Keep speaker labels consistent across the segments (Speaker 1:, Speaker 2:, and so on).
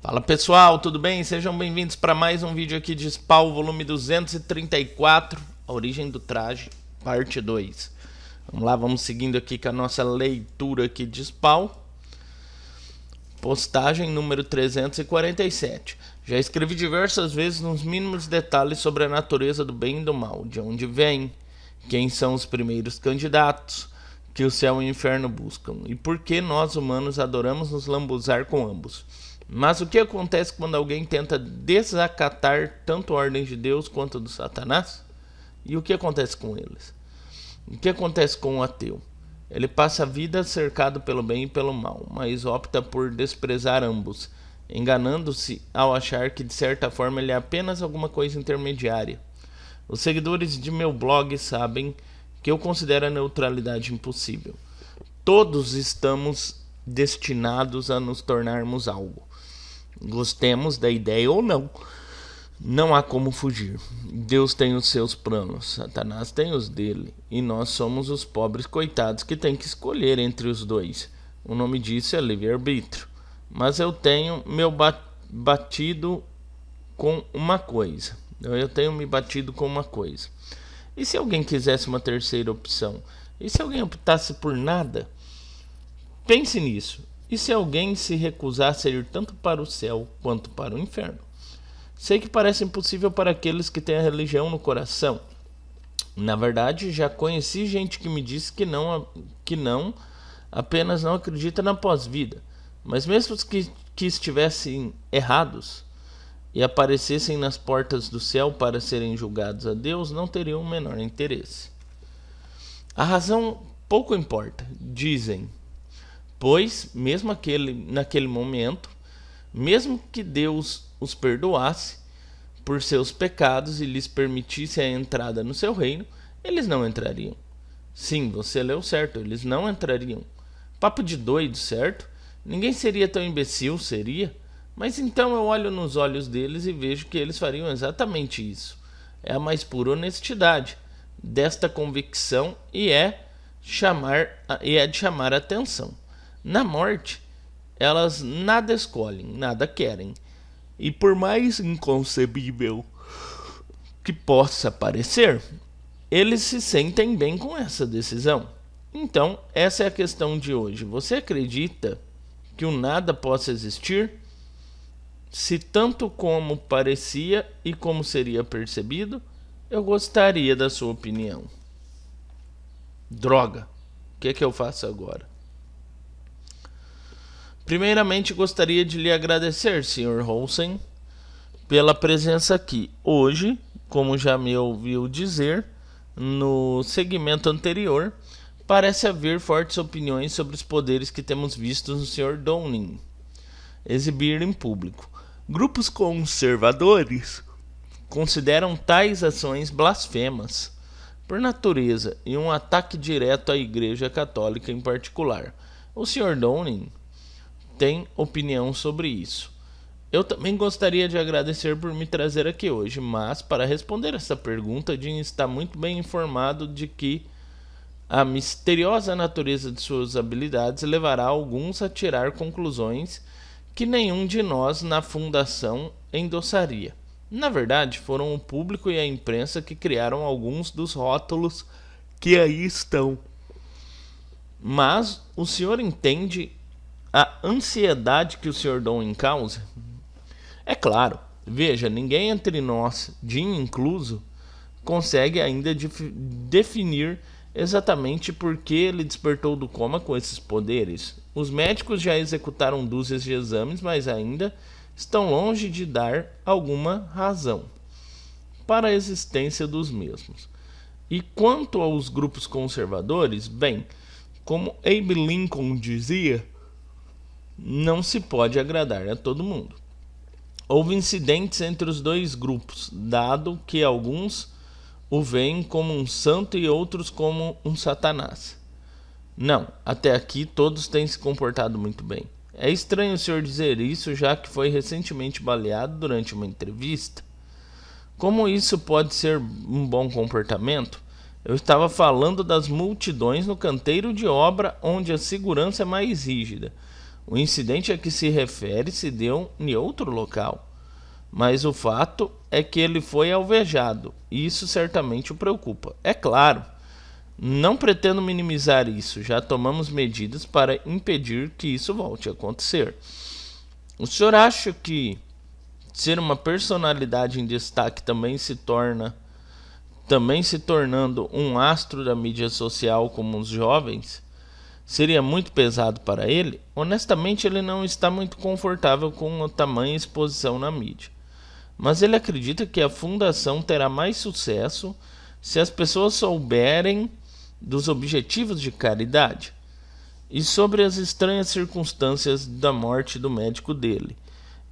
Speaker 1: Fala pessoal, tudo bem? Sejam bem-vindos para mais um vídeo aqui de Spawn, volume 234, A Origem do Traje, parte 2. Vamos lá, vamos seguindo aqui com a nossa leitura aqui de Spawn. Postagem número 347. Já escrevi diversas vezes nos mínimos detalhes sobre a natureza do bem e do mal, de onde vem, quem são os primeiros candidatos que o céu e o inferno buscam, e por que nós humanos adoramos nos lambuzar com ambos. Mas o que acontece quando alguém tenta desacatar tanto a ordem de Deus quanto do Satanás? E o que acontece com eles? O que acontece com o ateu? Ele passa a vida cercado pelo bem e pelo mal, mas opta por desprezar ambos, enganando-se ao achar que de certa forma ele é apenas alguma coisa intermediária. Os seguidores de meu blog sabem que eu considero a neutralidade impossível. Todos estamos destinados a nos tornarmos algo. Gostemos da ideia ou não, não há como fugir. Deus tem os seus planos, Satanás tem os dele, e nós somos os pobres coitados que têm que escolher entre os dois. O nome disso é livre-arbítrio. Mas eu tenho batido com uma coisa. Eu tenho me batido com uma coisa. E se alguém quisesse uma terceira opção? E se alguém optasse por nada? Pense nisso. E se alguém se recusasse a ir tanto para o céu quanto para o inferno? Sei que parece impossível para aqueles que têm a religião no coração. Na verdade, já conheci gente que me disse que não, apenas não acredita na pós-vida. Mas mesmo que estivessem errados e aparecessem nas portas do céu para serem julgados a Deus, não teriam o menor interesse. A razão pouco importa, dizem. Pois, mesmo naquele momento, mesmo que Deus os perdoasse por seus pecados e lhes permitisse a entrada no seu reino, eles não entrariam. Sim, você leu certo, eles não entrariam. Papo de doido, certo? Ninguém seria tão imbecil, seria? Mas então eu olho nos olhos deles e vejo que eles fariam exatamente isso. É a mais pura honestidade desta convicção e é de chamar a atenção. Na morte, elas nada escolhem, nada querem. E por mais inconcebível que possa parecer, eles se sentem bem com essa decisão. Então, essa é a questão de hoje. Você acredita que o nada possa existir? Se tanto como parecia e como seria percebido, eu gostaria da sua opinião. Droga, o que eu faço agora? Primeiramente, gostaria de lhe agradecer, Sr. Olsen, pela presença aqui. Hoje, como já me ouviu dizer no segmento anterior, parece haver fortes opiniões sobre os poderes que temos visto no Sr. Downing exibir em público. Grupos conservadores consideram tais ações blasfemas por natureza e um ataque direto à Igreja Católica em particular. O Sr. Downing tem opinião sobre isso. Eu também gostaria de agradecer por me trazer aqui hoje, mas para responder essa pergunta, Jim está muito bem informado de que a misteriosa natureza de suas habilidades levará alguns a tirar conclusões que nenhum de nós na fundação endossaria. Na verdade, foram o público e a imprensa que criaram alguns dos rótulos que aí estão. Mas o senhor entende a ansiedade que o Sr. Downing causa? É claro, veja, ninguém entre nós, Jim incluso, consegue ainda definir exatamente por que ele despertou do coma com esses poderes. Os médicos já executaram dúzias de exames, mas ainda estão longe de dar alguma razão para a existência dos mesmos. E quanto aos grupos conservadores, bem, como Abe Lincoln dizia, não se pode agradar a todo mundo. Houve incidentes entre os dois grupos, dado que alguns o veem como um santo e outros como um satanás. Não, até aqui todos têm se comportado muito bem. É estranho o senhor dizer isso, já que foi recentemente baleado durante uma entrevista. Como isso pode ser um bom comportamento? Eu estava falando das multidões no canteiro de obra onde a segurança é mais rígida. O incidente a que se refere se deu em outro local, mas o fato é que ele foi alvejado, e isso certamente o preocupa. É claro, não pretendo minimizar isso, já tomamos medidas para impedir que isso volte a acontecer. O senhor acha que ser uma personalidade em destaque também se tornando um astro da mídia social como os jovens, seria muito pesado para ele? Honestamente, ele não está muito confortável com a tamanha exposição na mídia. Mas ele acredita que a fundação terá mais sucesso se as pessoas souberem dos objetivos de caridade e sobre as estranhas circunstâncias da morte do médico dele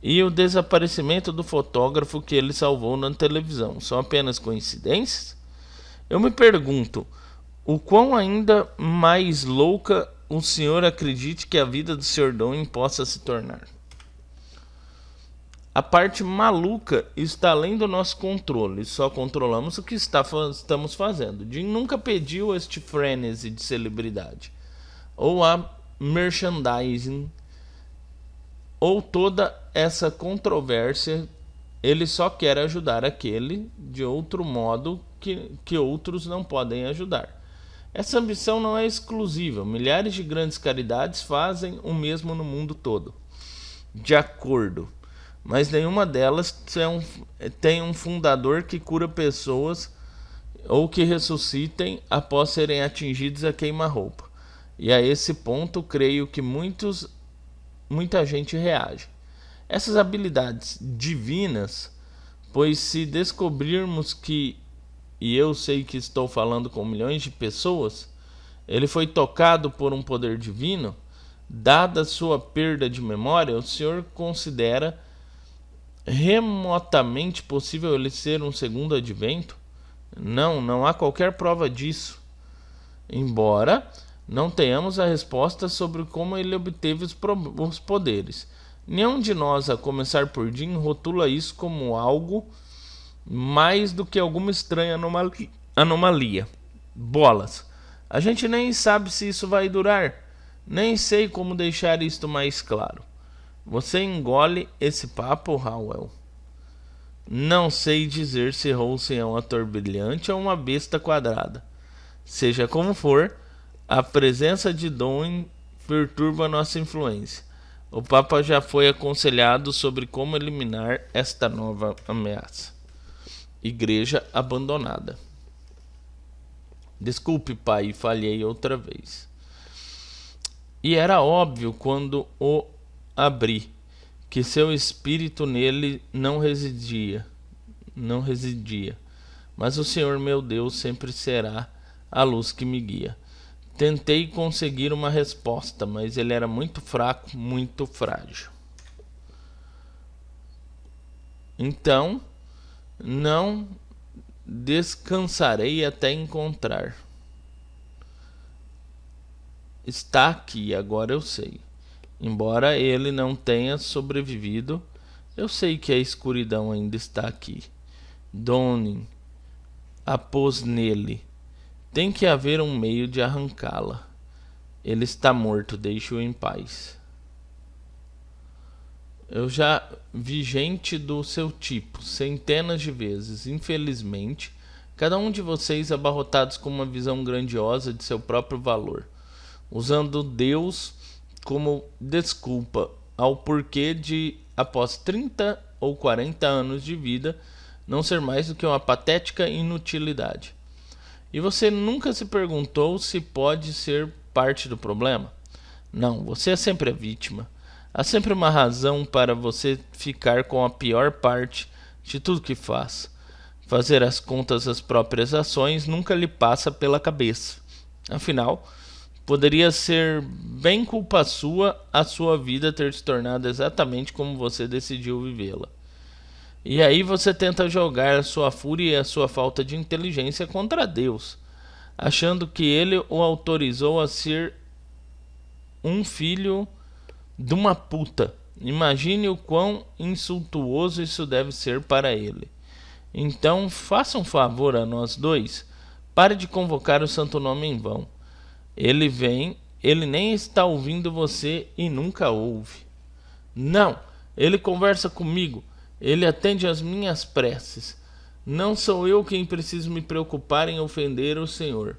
Speaker 1: e o desaparecimento do fotógrafo que ele salvou na televisão. São apenas coincidências? Eu me pergunto, o quão ainda mais louca o senhor acredite que a vida do Sr. Downing possa se tornar. A parte maluca está além do nosso controle, só controlamos o que estamos fazendo. Jim nunca pediu este frenesi de celebridade, ou a merchandising, ou toda essa controvérsia. Ele só quer ajudar aquele de outro modo que outros não podem ajudar. Essa ambição não é exclusiva, milhares de grandes caridades fazem o mesmo no mundo todo. De acordo. Mas nenhuma delas tem um fundador que cura pessoas ou que ressuscitem após serem atingidos a queima-roupa. E a esse ponto, creio que muita gente reage. Essas habilidades divinas, pois se descobrirmos que, e eu sei que estou falando com milhões de pessoas, ele foi tocado por um poder divino, dada sua perda de memória, o senhor considera remotamente possível ele ser um segundo advento? Não há qualquer prova disso. Embora não tenhamos a resposta sobre como ele obteve os poderes. Nenhum de nós, a começar por Jim, rotula isso como algo mais do que alguma estranha anomalia. Bolas. A gente nem sabe se isso vai durar. Nem sei como deixar isto mais claro. Você engole esse papo, Howell? Não sei dizer se Rosen é um ator brilhante ou uma besta quadrada. Seja como for, a presença de Downing perturba nossa influência. O Papa já foi aconselhado sobre como eliminar esta nova ameaça. Igreja abandonada. Desculpe, pai, falhei outra vez. E era óbvio quando o abri que seu espírito nele não residia, mas o Senhor meu Deus sempre será a luz que me guia. Tentei conseguir uma resposta, mas ele era muito fraco, muito frágil. Então, não descansarei até encontrar. Está aqui, agora eu sei. Embora ele não tenha sobrevivido, eu sei que a escuridão ainda está aqui. Downing a pôs nele. Tem que haver um meio de arrancá-la. Ele está morto, deixe-o em paz. Eu já vi gente do seu tipo, centenas de vezes. Infelizmente, cada um de vocês abarrotados com uma visão grandiosa de seu próprio valor, usando Deus como desculpa ao porquê de, após 30 ou 40 anos de vida, não ser mais do que uma patética inutilidade. E você nunca se perguntou se pode ser parte do problema? Não, você é sempre a vítima. Há sempre uma razão para você ficar com a pior parte de tudo que faz. Fazer as contas das próprias ações nunca lhe passa pela cabeça. Afinal, poderia ser bem culpa sua a sua vida ter se tornado exatamente como você decidiu vivê-la. E aí você tenta jogar a sua fúria e a sua falta de inteligência contra Deus, achando que ele o autorizou a ser um filho de uma puta. Imagine o quão insultuoso isso deve ser para ele. Então, faça um favor a nós dois. Pare de convocar o santo nome em vão. Ele vem Ele nem está ouvindo você e nunca ouve. Não, ele conversa comigo, ele atende às minhas preces. Não sou eu quem preciso me preocupar em ofender o Senhor.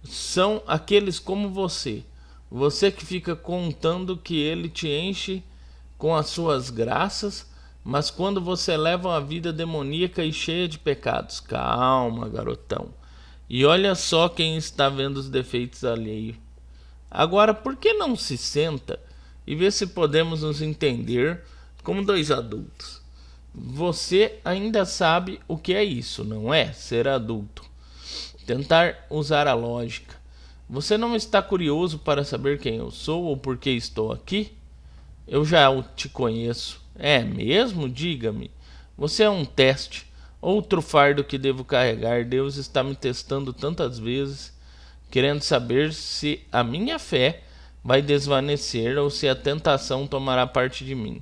Speaker 1: São aqueles como você. Você que fica contando que ele te enche com as suas graças, mas quando você leva uma vida demoníaca e cheia de pecados. Calma, garotão. E olha só quem está vendo os defeitos alheios. Agora, por que não se senta e vê se podemos nos entender como dois adultos? Você ainda sabe o que é isso, não é? Ser adulto. Tentar usar a lógica. Você não está curioso para saber quem eu sou ou por que estou aqui? Eu já te conheço. É mesmo? Diga-me. Você é um teste. Outro fardo que devo carregar. Deus está me testando tantas vezes, querendo saber se a minha fé vai desvanecer ou se a tentação tomará parte de mim.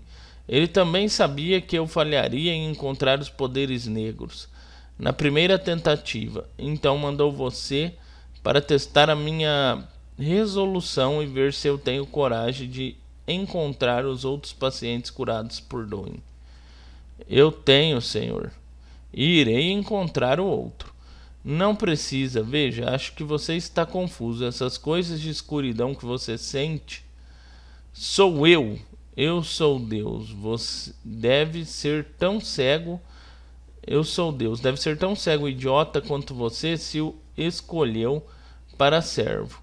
Speaker 1: Ele também sabia que eu falharia em encontrar os poderes negros na primeira tentativa, então mandou você para testar a minha resolução e ver se eu tenho coragem de encontrar os outros pacientes curados por Doin. Eu tenho, Senhor, e irei encontrar o outro. Não precisa, veja, acho que você está confuso. Essas coisas de escuridão que você sente, sou eu sou Deus. Você deve ser tão cego. Eu sou Deus. Deve ser tão cego e idiota quanto você se o escolheu para servo.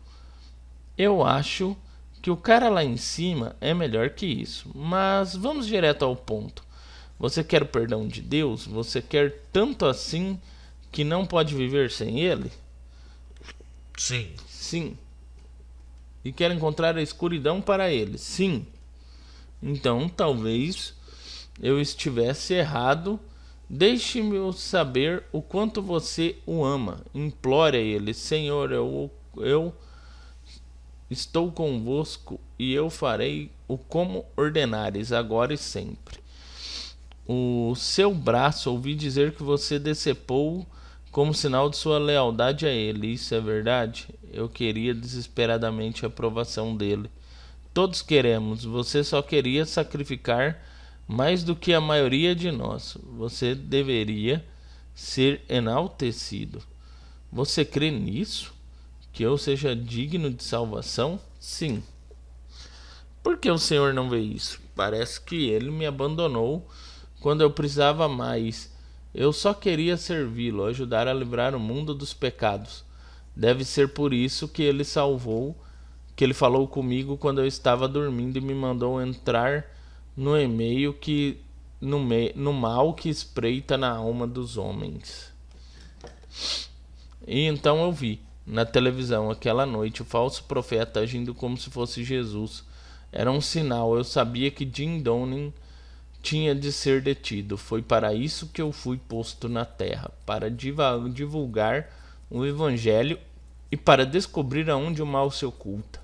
Speaker 1: Eu acho que o cara lá em cima é melhor que isso. Mas vamos direto ao ponto. Você quer o perdão de Deus? Você quer tanto assim que não pode viver sem ele?
Speaker 2: Sim.
Speaker 1: Sim. E quer encontrar a escuridão para ele? Sim. Então, talvez eu estivesse errado. Deixe-me saber o quanto você o ama. Implore a ele: Senhor, eu estou convosco e eu farei o como ordenares, agora e sempre. O seu braço ouvi dizer que você decepou como sinal de sua lealdade a ele. Isso é verdade? Eu queria desesperadamente a aprovação dele. Todos queremos. Você só queria sacrificar mais do que a maioria de nós. Você deveria ser enaltecido. Você crê nisso? Que eu seja digno de salvação? Sim. Por que o Senhor não vê isso? Parece que ele me abandonou quando eu precisava mais. Eu só queria servi-lo, ajudar a livrar o mundo dos pecados. Deve ser por isso que ele falou comigo quando eu estava dormindo e me mandou entrar no e-mail no mal que espreita na alma dos homens. E então eu vi na televisão aquela noite o falso profeta agindo como se fosse Jesus. Era um sinal. Eu sabia que Jim Downing tinha de ser detido. Foi para isso que eu fui posto na terra, para divulgar o evangelho e para descobrir aonde o mal se oculta.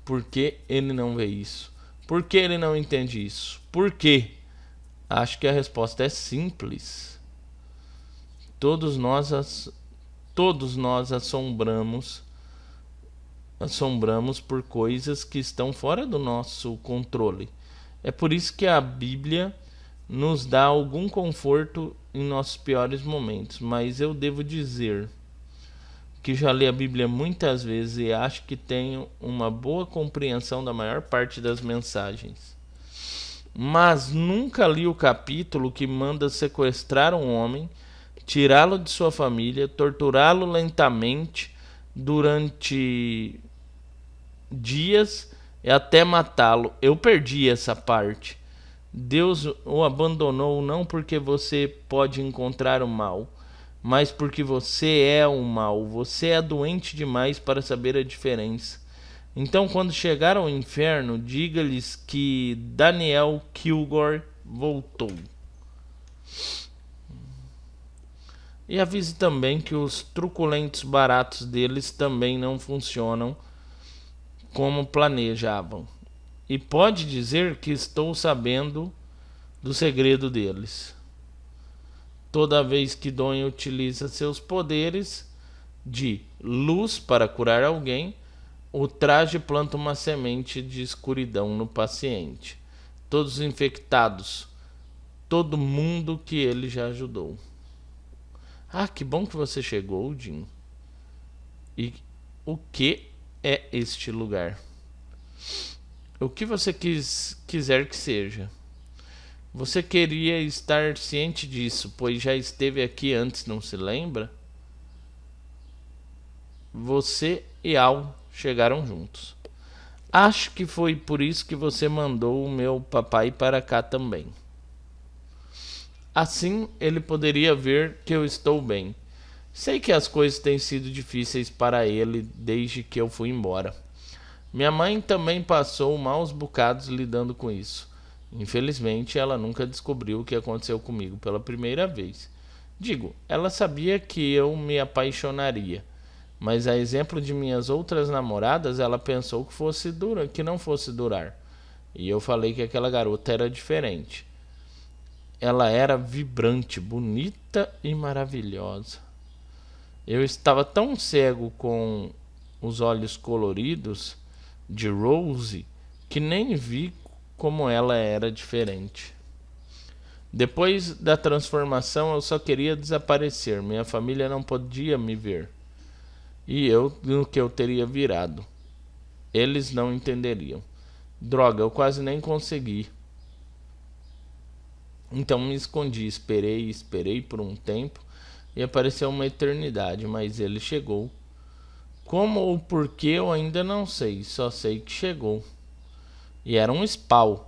Speaker 1: Por que ele não vê isso? Por que ele não entende isso? Por quê? Acho que a resposta é simples. Todos nós assombramos por coisas que estão fora do nosso controle. É por isso que a Bíblia nos dá algum conforto em nossos piores momentos. Mas eu devo dizer que já li a Bíblia muitas vezes e acho que tenho uma boa compreensão da maior parte das mensagens. Mas nunca li o capítulo que manda sequestrar um homem, tirá-lo de sua família, torturá-lo lentamente durante dias e até matá-lo. Eu perdi essa parte. Deus o abandonou não porque você pode encontrar o mal, mas porque você é o mal. Você é doente demais para saber a diferença. Então, quando chegar ao inferno, diga-lhes que Daniel Kilgore voltou. E avise também que os truculentos baratos deles também não funcionam como planejavam. E pode dizer que estou sabendo do segredo deles. Toda vez que Doin utiliza seus poderes de luz para curar alguém, O traje planta uma semente de escuridão no paciente. Todos infectados. Todo mundo que ele já ajudou. Ah, que bom que você chegou, Jim. E o que é este lugar? O que você quiser que seja. Você queria estar ciente disso, pois já esteve aqui antes, não se lembra? Você e Al chegaram juntos. Acho que foi por isso que você mandou o meu papai para cá também. Assim ele poderia ver que eu estou bem. Sei que as coisas têm sido difíceis para ele desde que eu fui embora. Minha mãe também passou maus bocados lidando com isso. Infelizmente, ela nunca descobriu o que aconteceu comigo pela primeira vez. Digo, ela sabia que eu me apaixonaria, mas a exemplo de minhas outras namoradas, ela pensou que não fosse durar. E eu falei que aquela garota era diferente. Ela era vibrante, bonita e maravilhosa. Eu estava tão cego com os olhos coloridos de Rose que nem vi como ela era diferente. Depois da transformação, eu só queria desaparecer. Minha família não podia me ver. E eu, no que eu teria virado. Eles não entenderiam. Droga, eu quase nem consegui. Então me escondi, esperei por um tempo e apareceu uma eternidade, mas ele chegou. Como ou porquê eu ainda não sei, só sei que chegou. E era um spawn.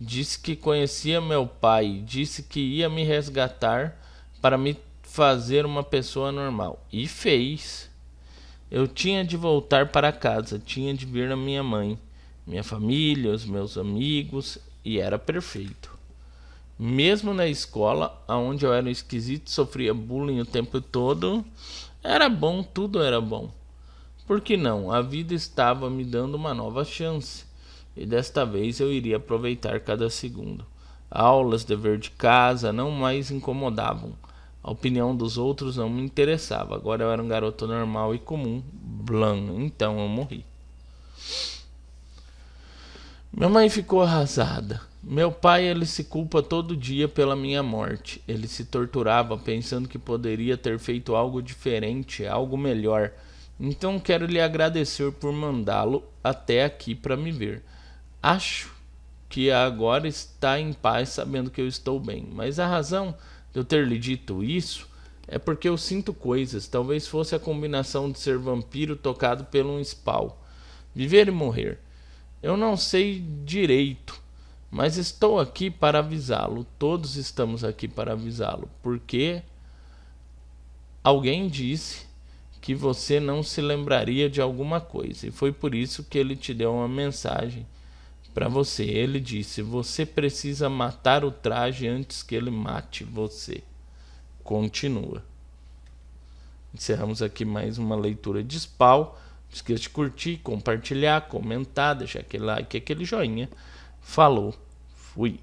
Speaker 1: Disse que conhecia meu pai, disse que ia me resgatar para me fazer uma pessoa normal. E fez. Eu tinha de voltar para casa, tinha de ver a minha mãe, minha família, os meus amigos, e era perfeito. Mesmo na escola, onde eu era um esquisito e sofria bullying o tempo todo, era bom, tudo era bom. Por que não? A vida estava me dando uma nova chance. E desta vez eu iria aproveitar cada segundo. Aulas, dever de casa não mais incomodavam. A opinião dos outros não me interessava. Agora eu era um garoto normal e comum. Blam, então eu morri. Minha mãe ficou arrasada. Meu pai, ele se culpa todo dia pela minha morte. Ele se torturava pensando que poderia ter feito algo diferente, algo melhor. Então quero lhe agradecer por mandá-lo até aqui para me ver. Acho que agora está em paz sabendo que eu estou bem. Mas a razão de eu ter lhe dito isso é porque eu sinto coisas. Talvez fosse a combinação de ser vampiro tocado por um spawn. Viver e morrer. Eu não sei direito, mas estou aqui para avisá-lo. Todos estamos aqui para avisá-lo. Porque alguém disse que você não se lembraria de alguma coisa. E foi por isso que ele te deu uma mensagem para você. Ele disse: você precisa matar o traje antes que ele mate você. Continua. Encerramos aqui mais uma leitura de Spawn. Não esqueça de curtir, compartilhar, comentar, deixar aquele like, aquele joinha. Falou, fui.